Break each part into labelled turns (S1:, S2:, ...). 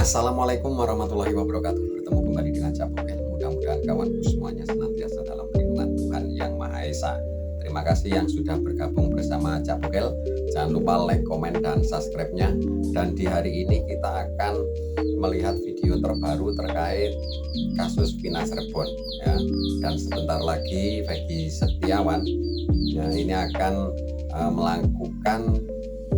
S1: Assalamualaikum warahmatullahi wabarakatuh. Bertemu kembali dengan Capokel. Mudah-mudahan kawanku semuanya senantiasa dalam lindungan Tuhan Yang Maha Esa. Terima kasih yang sudah bergabung bersama Capokel. Jangan lupa like, komen, dan subscribe-nya. Dan di hari ini kita akan melihat video terbaru terkait kasus Vina Cirebon ya. Dan sebentar lagi Peggy Setiawan ya, ini akan melakukan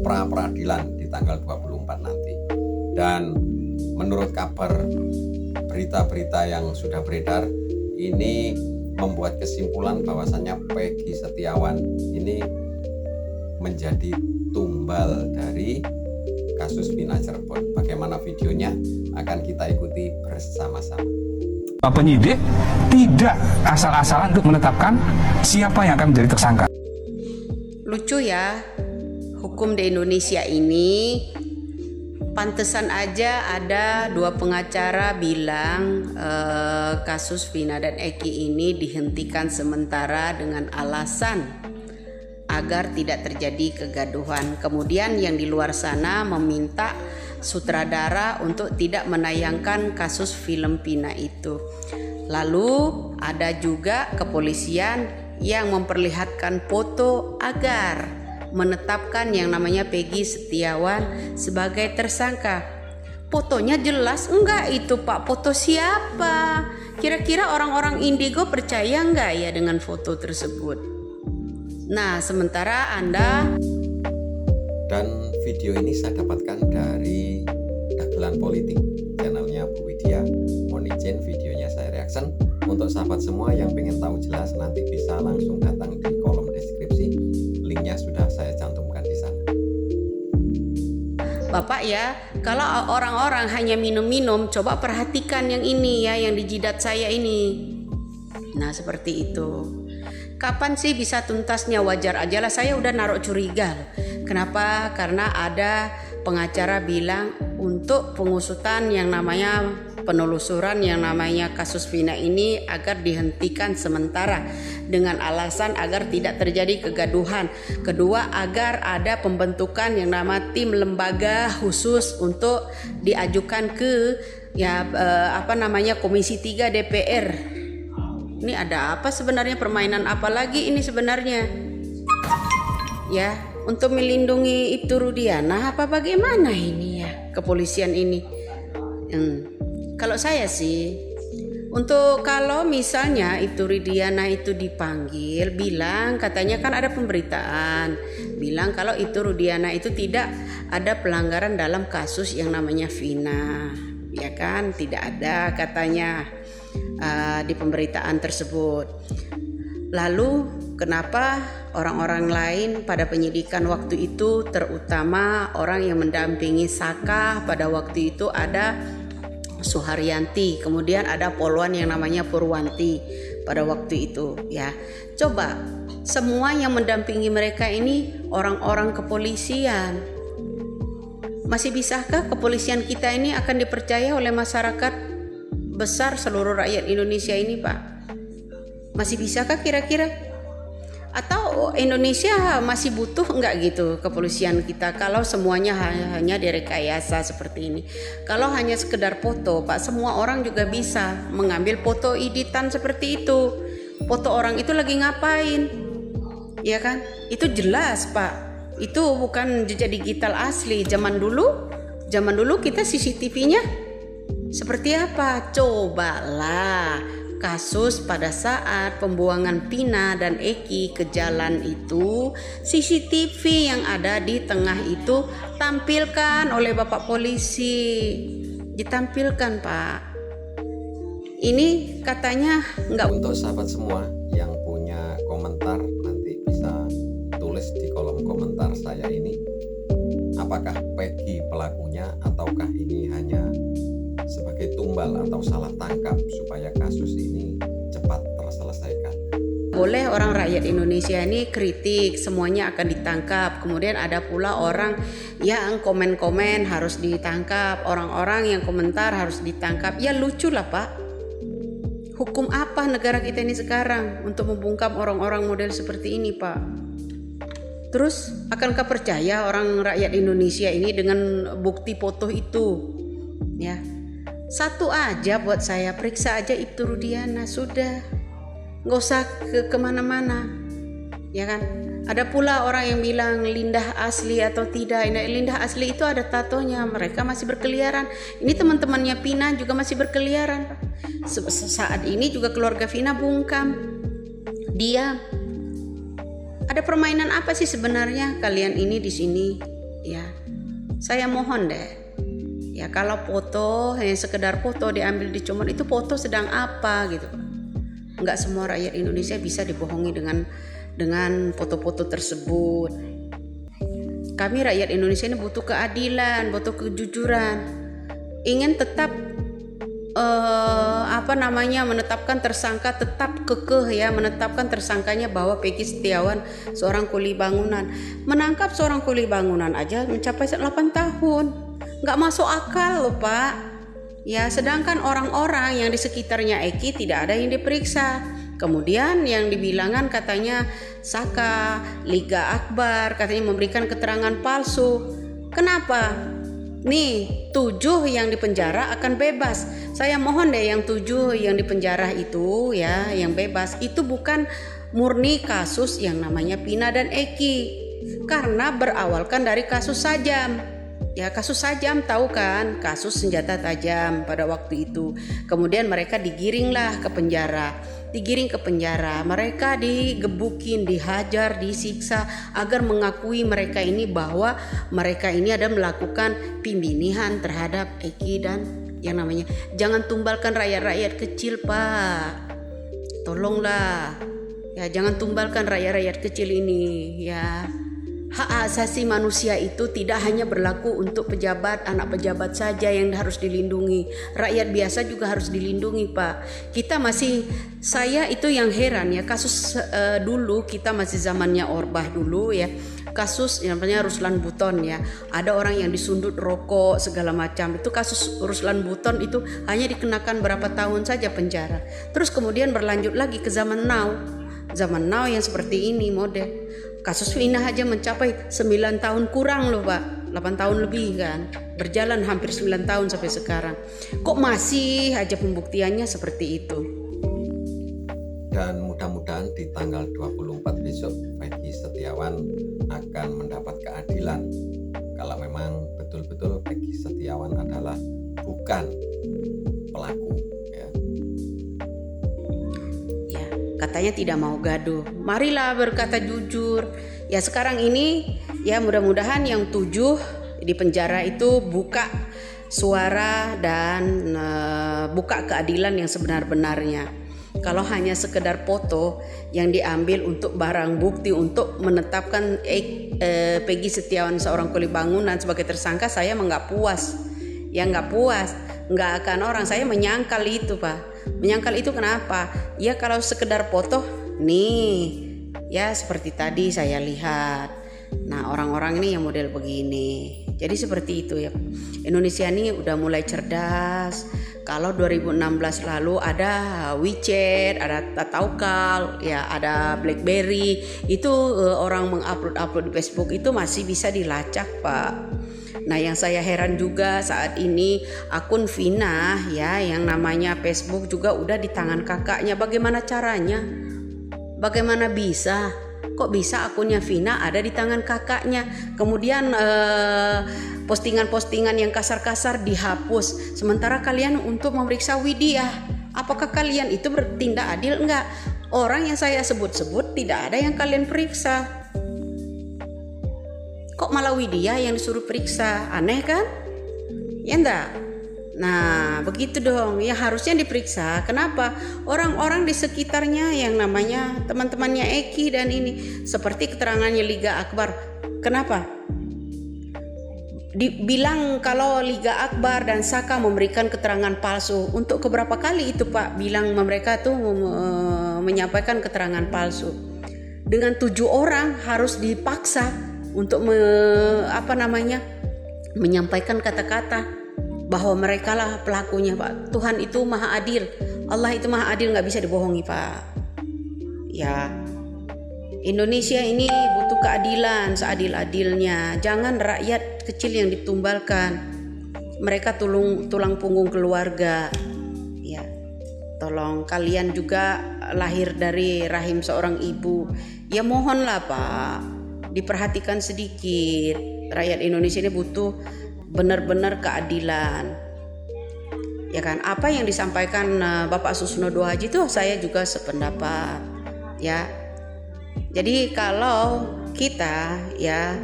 S1: pra-peradilan di tanggal 24 nanti. Dan menurut kabar berita-berita yang sudah beredar, ini membuat kesimpulan bahwasannya Peggy Setiawan ini menjadi tumbal dari kasus Vina Cirebon. Bagaimana videonya akan kita ikuti bersama-sama.
S2: Penyidik tidak asal-asalan untuk menetapkan siapa yang akan menjadi tersangka.
S3: Lucu ya, hukum di Indonesia ini pantesan aja ada dua pengacara bilang kasus Vina dan Eki ini dihentikan sementara dengan alasan agar tidak terjadi kegaduhan. Kemudian yang di luar sana meminta sutradara untuk tidak menayangkan kasus film Vina itu. Lalu ada juga kepolisian yang memperlihatkan foto agar menetapkan yang namanya Peggy Setiawan sebagai tersangka. Fotonya jelas enggak itu Pak? Foto siapa? Kira-kira orang-orang Indigo percaya enggak ya dengan foto tersebut? Nah, sementara Anda...
S1: Dan video ini saya dapatkan dari Dagelan Politik, channelnya Bu Widya. Mohon izin videonya saya reaction. Untuk sahabat semua yang pengen tahu jelas nanti bisa langsung datang di kolom deskripsi. Linknya sudah saya cantumkan di sana.
S3: Bapak ya, kalau orang-orang hanya minum-minum, coba perhatikan yang ini ya, yang di jidat saya ini. Nah, seperti itu. Kapan sih bisa tuntasnya? Wajar aja lah, saya udah naruh curiga. Kenapa? Karena ada pengacara bilang untuk pengusutan yang namanya penelusuran yang namanya kasus Vina ini agar dihentikan sementara dengan alasan agar tidak terjadi kegaduhan. Kedua, agar ada pembentukan yang nama tim lembaga khusus untuk diajukan ke Komisi 3 DPR. Ini ada apa sebenarnya, permainan apa lagi ini sebenarnya? Ya, untuk melindungi Ibtu Rudiana apa bagaimana ini ya kepolisian ini? Kalau saya sih, untuk kalau misalnya Ibtu Rudiana itu dipanggil, bilang katanya kan ada pemberitaan, bilang kalau Ibtu Rudiana itu tidak ada pelanggaran dalam kasus yang namanya Vina, ya kan? Tidak ada katanya di pemberitaan tersebut. Lalu kenapa orang-orang lain pada penyidikan waktu itu, terutama orang yang mendampingi Saka pada waktu itu ada Suharyanti, kemudian ada poluan yang namanya Purwanti pada waktu itu ya. Coba semua yang mendampingi mereka ini orang-orang kepolisian. Masih bisakah kepolisian kita ini akan dipercaya oleh masyarakat besar seluruh rakyat Indonesia ini, Pak? Masih bisakah kira-kira? Atau Indonesia masih butuh enggak gitu kepolisian kita kalau semuanya hanya direkayasa seperti ini? Kalau hanya sekedar foto, Pak, semua orang juga bisa mengambil foto editan seperti itu. Foto orang itu lagi ngapain? Ya kan? Itu jelas, Pak. Itu bukan jejak digital asli. Zaman dulu kita CCTV-nya seperti apa? Cobalah kasus pada saat pembuangan Vina dan Eki ke jalan itu, CCTV yang ada di tengah itu tampilkan oleh Bapak polisi. Ditampilkan, Pak. Ini katanya enggak.
S1: Untuk sahabat semua yang punya komentar nanti bisa tulis di kolom komentar saya ini. Apakah Peggy pelakunya ataukah ini hanya sebagai tumbal atau salah tangkap supaya kasus ini cepat terselesaikan?
S3: Boleh orang rakyat Indonesia ini kritik, semuanya akan ditangkap. Kemudian ada pula orang yang komen-komen harus ditangkap, orang-orang yang komentar harus ditangkap. Ya lucu lah, Pak. Hukum apa negara kita ini sekarang untuk membungkam orang-orang model seperti ini, Pak? Terus akankah percaya orang rakyat Indonesia ini dengan bukti foto itu? Ya, satu aja buat saya, periksa aja Ibtu Rudiana, sudah, nggak usah kemana-mana, ya kan? Ada pula orang yang bilang Lindah asli atau tidak. Lindah asli itu ada tatonya, mereka masih berkeliaran. Ini teman-temannya Vina juga masih berkeliaran. Saat ini juga keluarga Vina bungkam, diam. Ada permainan apa sih sebenarnya kalian ini di sini? Ya, saya mohon deh. Ya, kalau foto hanya sekedar foto diambil di Comot, itu foto sedang apa gitu. Enggak semua rakyat Indonesia bisa dibohongi dengan foto-foto tersebut. Kami rakyat Indonesia ini butuh keadilan, butuh kejujuran. Ingin tetap menetapkan tersangka, tetap kekeh ya, menetapkan tersangkanya bahwa Peggy Setiawan seorang kuli bangunan. Menangkap seorang kuli bangunan aja mencapai 8 tahun. Nggak masuk akal loh Pak. Ya, sedangkan orang-orang yang di sekitarnya Eki tidak ada yang diperiksa. Kemudian yang dibilangan katanya Saka, Liga Akbar katanya memberikan keterangan palsu. Kenapa? Nih 7 yang dipenjara akan bebas. Saya mohon deh yang 7 yang dipenjara itu ya, yang bebas itu bukan murni kasus yang namanya Vina dan Eki, karena berawalkan dari kasus Sajam. Ya, kasus Sajam tahu kan, kasus senjata tajam pada waktu itu. Kemudian mereka digiringlah ke penjara. Digiring ke penjara, mereka digebukin, dihajar, disiksa agar mengakui mereka ini bahwa mereka ini ada melakukan pembinihan terhadap Eki dan yang namanya. Jangan tumbalkan rakyat-rakyat kecil Pak, tolonglah ya, jangan tumbalkan rakyat-rakyat kecil ini ya. Hak asasi manusia itu tidak hanya berlaku untuk pejabat, anak pejabat saja yang harus dilindungi. Rakyat biasa juga harus dilindungi Pak. Saya itu yang heran ya, kasus dulu kita masih zamannya Orbah dulu ya. Kasus yang namanya Ruslan Buton ya. Ada orang yang disundut rokok segala macam. Itu kasus Ruslan Buton itu hanya dikenakan berapa tahun saja penjara. Terus kemudian berlanjut lagi ke zaman now. Zaman now yang seperti ini model. Kasus Vina aja mencapai 9 tahun kurang loh Pak, 8 tahun lebih kan. Berjalan hampir 9 tahun sampai sekarang. Kok masih aja pembuktiannya seperti itu?
S1: Dan mudah-mudahan di tanggal 24 besok Peggy Setiawan akan mendapat keadilan. Kalau memang betul-betul Peggy Setiawan adalah bukan pelaku ya.
S3: Katanya tidak mau gaduh. Marilah berkata jujur. Ya sekarang ini ya mudah-mudahan yang 7 di penjara itu buka suara dan buka keadilan yang sebenar-benarnya. Kalau hanya sekedar foto yang diambil untuk barang bukti untuk menetapkan Peggy Setiawan seorang kuli bangunan sebagai tersangka, saya nggak puas. Ya nggak puas, nggak akan orang. Saya menyangkal itu Pak. Menyangkal itu kenapa? Ya kalau sekedar foto nih ya seperti tadi saya lihat. Nah orang-orang ini yang model begini. Jadi seperti itu ya. Indonesia ini udah mulai cerdas. Kalau 2016 lalu ada WeChat, ada Taukal, ya ada BlackBerry, itu orang mengupload di Facebook itu masih bisa dilacak Pak. Nah yang saya heran juga saat ini akun Vina ya yang namanya Facebook juga udah di tangan kakaknya. Bagaimana caranya? Bagaimana bisa? Kok bisa akunnya Vina ada di tangan kakaknya? Kemudian postingan-postingan yang kasar-kasar dihapus. Sementara kalian untuk memeriksa Widya, apakah kalian itu bertindak adil? Enggak. Orang yang saya sebut-sebut tidak ada yang kalian periksa. Kok malah Widya yang disuruh periksa? Aneh kan? Ya enggak? Nah begitu dong, ya harusnya diperiksa. Kenapa? Orang-orang di sekitarnya yang namanya teman-temannya Eki dan ini, seperti keterangannya Liga Akbar. Kenapa? Dibilang kalau Liga Akbar dan Saka memberikan keterangan palsu. Untuk keberapa kali itu Pak bilang mereka tuh menyampaikan keterangan palsu. Dengan 7 orang harus dipaksa untuk menyampaikan kata-kata bahwa mereka lah pelakunya Pak. Tuhan itu maha adil, Allah itu maha adil, nggak bisa dibohongi Pak. Ya Indonesia ini butuh keadilan seadil-adilnya. Jangan rakyat kecil yang ditumbalkan. mereka tulang punggung keluarga. Ya, tolong kalian juga lahir dari rahim seorang ibu. Ya mohonlah Pak, diperhatikan sedikit. Rakyat Indonesia ini butuh benar-benar keadilan. Ya kan, apa yang disampaikan Bapak Susno Haji itu saya juga sependapat. Ya. Jadi kalau kita ya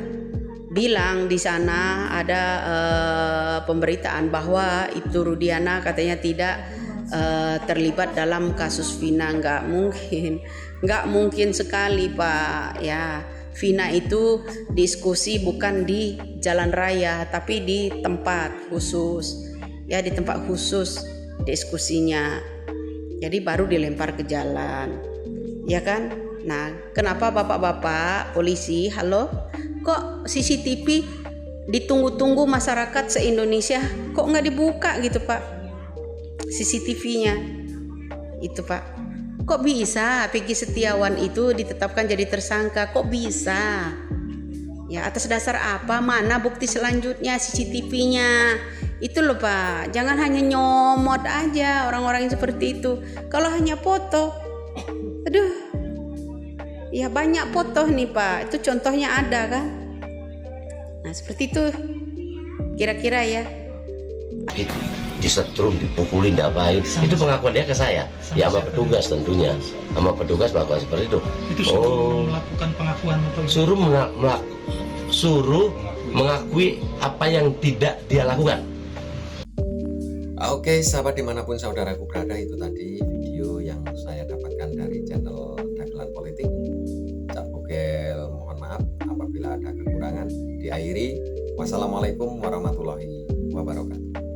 S3: bilang di sana ada pemberitaan bahwa Ibtu Rudiana katanya tidak terlibat dalam kasus Vina, nggak mungkin sekali Pak. Ya, Vina itu diskusi bukan di jalan raya tapi di tempat khusus. Ya, di tempat khusus diskusinya. Jadi baru dilempar ke jalan. Ya kan? Nah, kenapa bapak-bapak polisi, halo? Kok CCTV ditunggu-tunggu masyarakat se-Indonesia kok nggak dibuka gitu Pak? CCTV-nya itu Pak. Kok bisa Peggy Setiawan itu ditetapkan jadi tersangka? Kok bisa? Ya, atas dasar apa? Mana bukti selanjutnya CCTV-nya? Itu loh Pak, jangan hanya nyomot aja orang-orang yang seperti itu. Kalau hanya foto, aduh, ya banyak foto nih Pak, itu contohnya ada kan. Nah seperti itu kira-kira ya.
S4: Disetrum, dipukulin, diapain, itu pengakuan dia ke saya. Ya sama petugas tentunya, sama petugas melakukan seperti itu.
S5: Itu suruh melakukan pengakuan atau
S4: suruh mengakui apa yang tidak dia lakukan.
S1: Oke, sahabat dimanapun saudaraku berada, itu tadi video yang saya dapatkan dari channel Dagelan Politik. Cak Bogel mohon maaf apabila ada kekurangan. Diakhiri, wassalamualaikum warahmatullahi wabarakatuh.